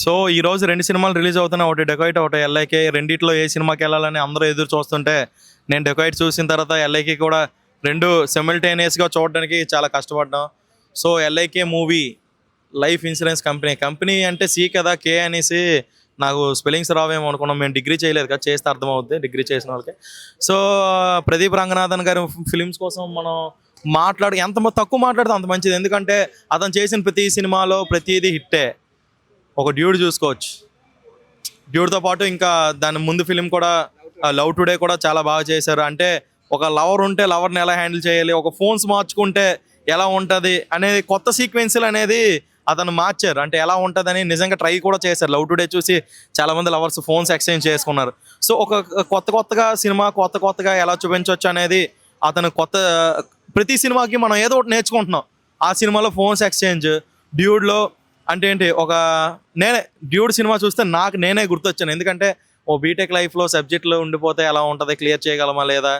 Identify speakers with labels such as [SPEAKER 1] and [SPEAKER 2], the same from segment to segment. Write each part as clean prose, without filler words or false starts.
[SPEAKER 1] So ఈరోజు రెండు సినిమాలు రిలీజ్ అవుతున్నాయి, ఒకటి డెకాయిట్ ఒకటి ఎల్ఐకే. రెండిట్లో ఏ సినిమాకి వెళ్ళాలని అందరూ ఎదురు చూస్తుంటే నేను డెకాయిట్ చూసిన తర్వాత ఎల్ఐకే కూడా రెండు సిమిల్టేనియస్గా చూడడానికి చాలా కష్టపడ్డాం. So LIK movie life insurance company అంటే సి కదా, కే అనేసి నాకు స్పెల్లింగ్స్ రావేమో అనుకున్నాం. మేము డిగ్రీ చేయలేదు కదా, చేస్తే అర్థమవుద్ది డిగ్రీ చేసిన వాళ్ళకి. సో ప్రదీప్ రంగనాథన్ గారి ఫిలిమ్స్ కోసం మనం ఎంత తక్కువ మాట్లాడితే అంత మంచిది. ఎందుకంటే అతను చేసిన ప్రతి సినిమాలో ప్రతిదీ హిట్టే. ఒక డ్యూడ్ చూసుకోవచ్చు, డ్యూడ్తో పాటు ఇంకా దాని ముందు ఫిలిం కూడా లవ్ టుడే కూడా చాలా బాగా చేశారు. అంటే ఒక లవర్ ఉంటే లవర్ని ఎలా హ్యాండిల్ చేయాలి, ఒక ఫోన్స్ మార్చుకుంటే ఎలా ఉంటుంది అనేది కొత్త సీక్వెన్స్లు అనేది అతను మార్చారు. అంటే ఎలా ఉంటుందని నిజంగా ట్రై కూడా చేశారు. లవ్ టుడే చూసి చాలామంది లవర్స్ ఫోన్స్ ఎక్స్చేంజ్ చేసుకున్నారు. సో ఒక కొత్తగా సినిమా కొత్తగా ఎలా చూపించవచ్చు అనేది అతను ప్రతి సినిమాకి మనం ఏదో ఒకటి నేర్చుకుంటున్నాం. ఆ సినిమాలో ఫోన్స్ ఎక్స్చేంజ్, డ్యూడ్లో అంటే ఏంటి, డ్యూడ్ సినిమా చూస్తే నేనే గుర్తొచ్చాను. ఎందుకంటే ఓ బీటెక్ లైఫ్లో సబ్జెక్టులో ఉండిపోతే ఎలా ఉంటుంది, క్లియర్ చేయగలమా లేదా,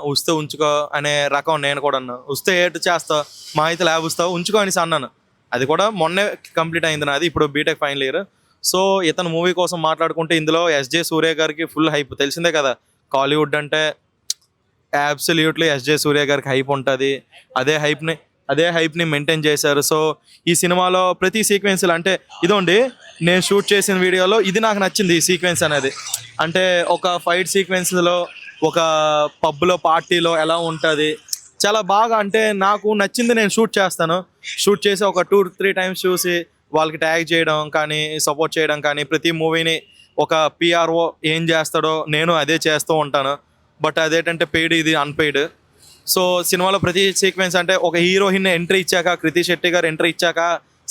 [SPEAKER 1] వస్తే ఉంచుకో అనే రకం నేను కూడా అన్నాను. వస్తే ఏటు చేస్తావు, మా అయితే ల్యాబ్ వస్తావు, ఉంచుకో అనేసి అన్నాను. అది కూడా మొన్నే కంప్లీట్ అయింది నాది, ఇప్పుడు బీటెక్ ఫైనల్ ఇయర్. సో ఇతను మూవీ కోసం మాట్లాడుకుంటే ఇందులో ఎస్జే సూర్య గారికి ఫుల్ హైప్, తెలిసిందే కదా. కాలీవుడ్ అంటే అబ్సల్యూట్లీ ఎస్జే సూర్య గారికి హైప్ ఉంటుంది. అదే హైప్ని మెయింటైన్ చేశారు. సో ఈ సినిమాలో ప్రతి సీక్వెన్స్లు అంటే ఇదోండి, నేను షూట్ చేసిన వీడియోలో ఇది నాకు నచ్చింది. ఈ సీక్వెన్స్ అనేది అంటే ఒక ఫైట్ సీక్వెన్స్లో ఒక పబ్లో పార్టీలో ఎలా ఉంటుంది చాలా బాగా, అంటే నాకు నచ్చింది. నేను షూట్ చేసి ఒక 2-3 టైమ్స్ చూసి వాళ్ళకి ట్యాగ్ చేయడం కానీ, సపోర్ట్ చేయడం కానీ, ప్రతి మూవీని ఒక పిఆర్ఓ ఏం చేస్తాడో నేను అదే చేస్తూ ఉంటాను. బట్ అదేంటంటే పెయిడ్, ఇది అన్పెయిడ్. సో సినిమాలో ప్రతి సీక్వెన్స్ అంటే ఒక హీరోయిన్ ఎంట్రీ ఇచ్చాక, కృతి శెట్టి గారు ఎంట్రీ ఇచ్చాక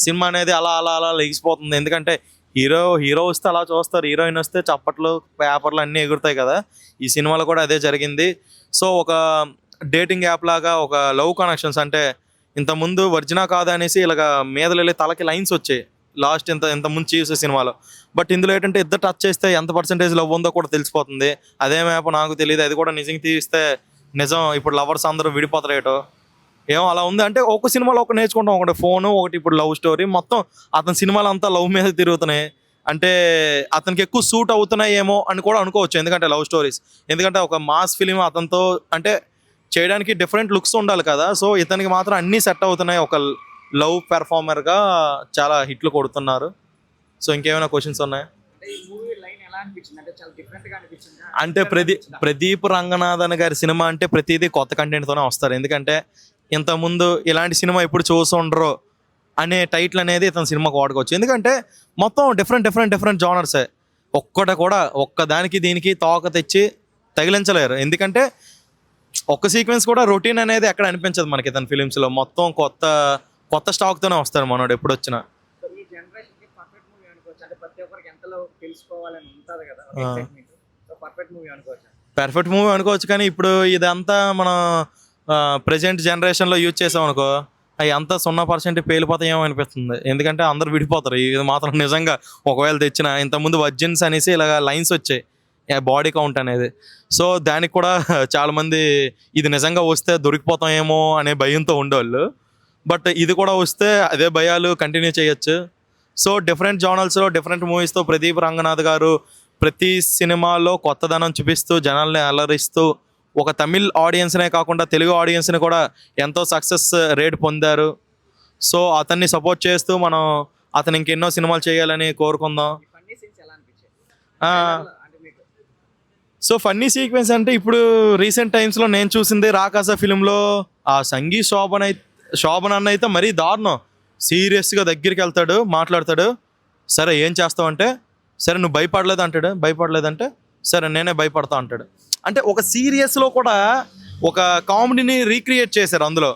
[SPEAKER 1] సినిమా అనేది అలా లెగిసిపోతుంది. ఎందుకంటే హీరో వస్తే అలా చూస్తారు, హీరోయిన్ వస్తే చప్పట్లు పేపర్లు అన్నీ ఎగురుతాయి కదా. ఈ సినిమాలో కూడా అదే జరిగింది. సో ఒక డేటింగ్ యాప్ లాగా ఒక లవ్ కనెక్షన్స్, అంటే ఇంతకుముందు వర్జినా కాదా అనేసి ఇలాగ మీదలు తలకి లైన్స్ వచ్చాయి లాస్ట్ ఇంత ముందు చూసే సినిమాలో. బట్ ఇందులో ఏంటంటే ఇద్దరు టచ్ చేస్తే ఎంత పర్సెంటేజ్ లవ్ ఉందో కూడా తెలిసిపోతుంది. అదే మ్యాప్ నాకు తెలియదు, అది కూడా నిజంగా తీస్తే నిజం ఇప్పుడు లవర్స్ అందరూ విడిపోతారేటో ఏమో అలా ఉంది. అంటే ఒక సినిమాలో ఒక నేర్చుకుంటాం, ఒకటి ఫోను, ఒకటి ఇప్పుడు లవ్ స్టోరీ. మొత్తం అతని సినిమాలు అంతా లవ్ మీద తిరుగుతున్నాయి. అంటే అతనికి ఎక్కువ సూట్ అవుతున్నాయి ఏమో అని కూడా అనుకోవచ్చు, ఎందుకంటే లవ్ స్టోరీస్. ఎందుకంటే ఒక మాస్ ఫిలిం అతనితో అంటే చేయడానికి డిఫరెంట్ లుక్స్ ఉండాలి కదా. సో ఇతనికి మాత్రం అన్నీ సెట్ అవుతున్నాయి. ఒక లవ్ పెర్ఫార్మర్గా చాలా హిట్లు కొడుతున్నారు. సో ఇంకేమైనా క్వశ్చన్స్ ఉన్నాయా? అంటే ప్రదీప్ రంగనాథన్ గారి సినిమా అంటే ప్రతిదీ కొత్త కంటెంట్తోనే వస్తారు. ఎందుకంటే ఇంతకుముందు ఇలాంటి సినిమా ఎప్పుడు చూసుండరు అనే టైటిల్ అనేది ఇతని సినిమాకి వాడుకోవచ్చు. ఎందుకంటే మొత్తం డిఫరెంట్ జానర్సే. ఒక్కదానికి దీనికి తోక తెచ్చి తగిలించలేరు. ఎందుకంటే ఒక్క సీక్వెన్స్ కూడా రొటీన్ అనేది ఎక్కడ అనిపించదు మనకి ఇతని ఫిలిమ్స్లో. మొత్తం కొత్త స్టాక్తోనే వస్తారు మనోడు ఎప్పుడు వచ్చినా. పర్ఫెక్ట్ మూవీ అనుకోవచ్చు, కానీ ఇప్పుడు ఇదంతా మనం ప్రజెంట్ జనరేషన్లో యూజ్ చేసాం అనుకో, అవి అంతా 0% పేలిపోతాయేమో అనిపిస్తుంది. ఎందుకంటే అందరు విడిపోతారు. ఇది మాత్రం నిజంగా ఒకవేళ తెచ్చిన, ఇంతకుముందు వర్జిన్స్ అనేసి ఇలాగ లైన్స్ వచ్చాయి బాడీ కౌంట్ అనేది. సో దానికి కూడా చాలామంది ఇది నిజంగా వస్తే దొరికిపోతామేమో అనే భయంతో ఉండేవాళ్ళు. బట్ ఇది కూడా వస్తే అదే భయాలు కంటిన్యూ చేయొచ్చు. సో డిఫరెంట్ జానర్స్లో డిఫరెంట్ మూవీస్తో ప్రదీప్ రంగనాథ్ గారు ప్రతి సినిమాలో కొత్తదనం చూపిస్తూ జనాల్ని అలరిస్తూ ఒక తమిళ్ ఆడియన్స్నే కాకుండా తెలుగు ఆడియన్స్ని కూడా ఎంతో సక్సెస్ రేట్ పొందారు. సో అతన్ని సపోర్ట్ చేస్తూ మనం అతను ఇంకెన్నో సినిమాలు చేయాలని కోరుకుందాం. సో ఫన్నీ సీక్వెన్స్ అంటే ఇప్పుడు రీసెంట్ టైమ్స్లో నేను చూసింది రాకాస ఫిలింలో ఆ సంగీ శోభన్ అన్న అయితే మరీ దారుణం. సీరియస్గా దగ్గరికి వెళ్తాడు, మాట్లాడతాడు. సరే ఏం చేస్తావు అంటే, సరే నువ్వు భయపడలేదంటే సరే నేనే భయపడతా అంటాడు. అంటే ఒక సీరియస్లో కూడా ఒక కామెడీని రీక్రియేట్ చేశారు. అందులో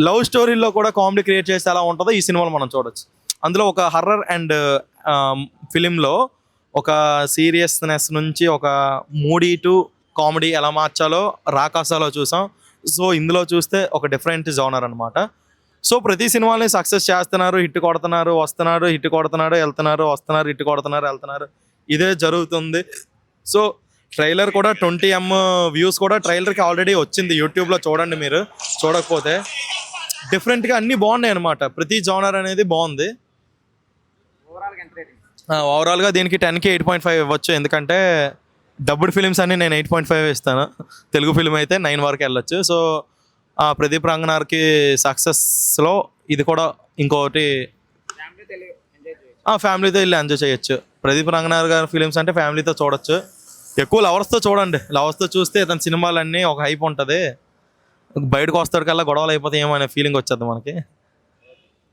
[SPEAKER 1] లవ్ స్టోరీలో కూడా కామెడీ క్రియేట్ చేస్తే ఎలా ఉంటుందో ఈ సినిమాలో మనం చూడొచ్చు. అందులో ఒక హర్రర్ అండ్ ఫిలింలో ఒక సీరియస్నెస్ నుంచి ఒక మూడీ టు కామెడీ ఎలా మార్చాలో రాకాసాలో చూసాం. సో ఇందులో చూస్తే ఒక డిఫరెంట్ జోనర్ అనమాట. సో ప్రతి సినిమాని సక్సెస్ చేస్తున్నారు, హిట్ కొడుతున్నారు, వస్తున్నారు, హిట్ కొడుతున్నాడు, వెళ్తున్నారు, వస్తున్నారు, హిట్ కొడుతున్నారు, వెళ్తున్నారు. ఇదే జరుగుతుంది. సో ట్రైలర్ కూడా 20M వ్యూస్ కూడా ట్రైలర్కి ఆల్రెడీ వచ్చింది. యూట్యూబ్లో చూడండి, మీరు చూడకపోతే. డిఫరెంట్గా అన్నీ బాగున్నాయి అనమాట. ప్రతి జోనర్ అనేది బాగుంది. ఓవరాల్గా దీనికి 10కి 8.5 ఇవ్వచ్చు, ఎందుకంటే డబ్బుడ్ ఫిలిమ్స్ అన్ని నేను 8.5 ఇస్తాను. తెలుగు ఫిలిం అయితే 9 వరకు వెళ్ళొచ్చు. సో ప్రదీప్ రంగనార్కి సక్సెస్లో ఇది కూడా ఇంకొకటి ఫ్యామిలీతో వెళ్ళి ఎంజాయ్ చేయొచ్చు. ప్రదీప్ రంగనాథ్ గారి ఫిలిమ్స్ అంటే ఫ్యామిలీతో చూడొచ్చు. ఎక్కువ లవర్స్తో చూడండి. లవర్స్తో చూస్తే తన సినిమాలన్నీ ఒక హైప్ ఉంటుంది, బయటకు వస్తాడు కల్లా గొడవలు అయిపోతాయేమో అనే ఫీలింగ్ వచ్చేది మనకి.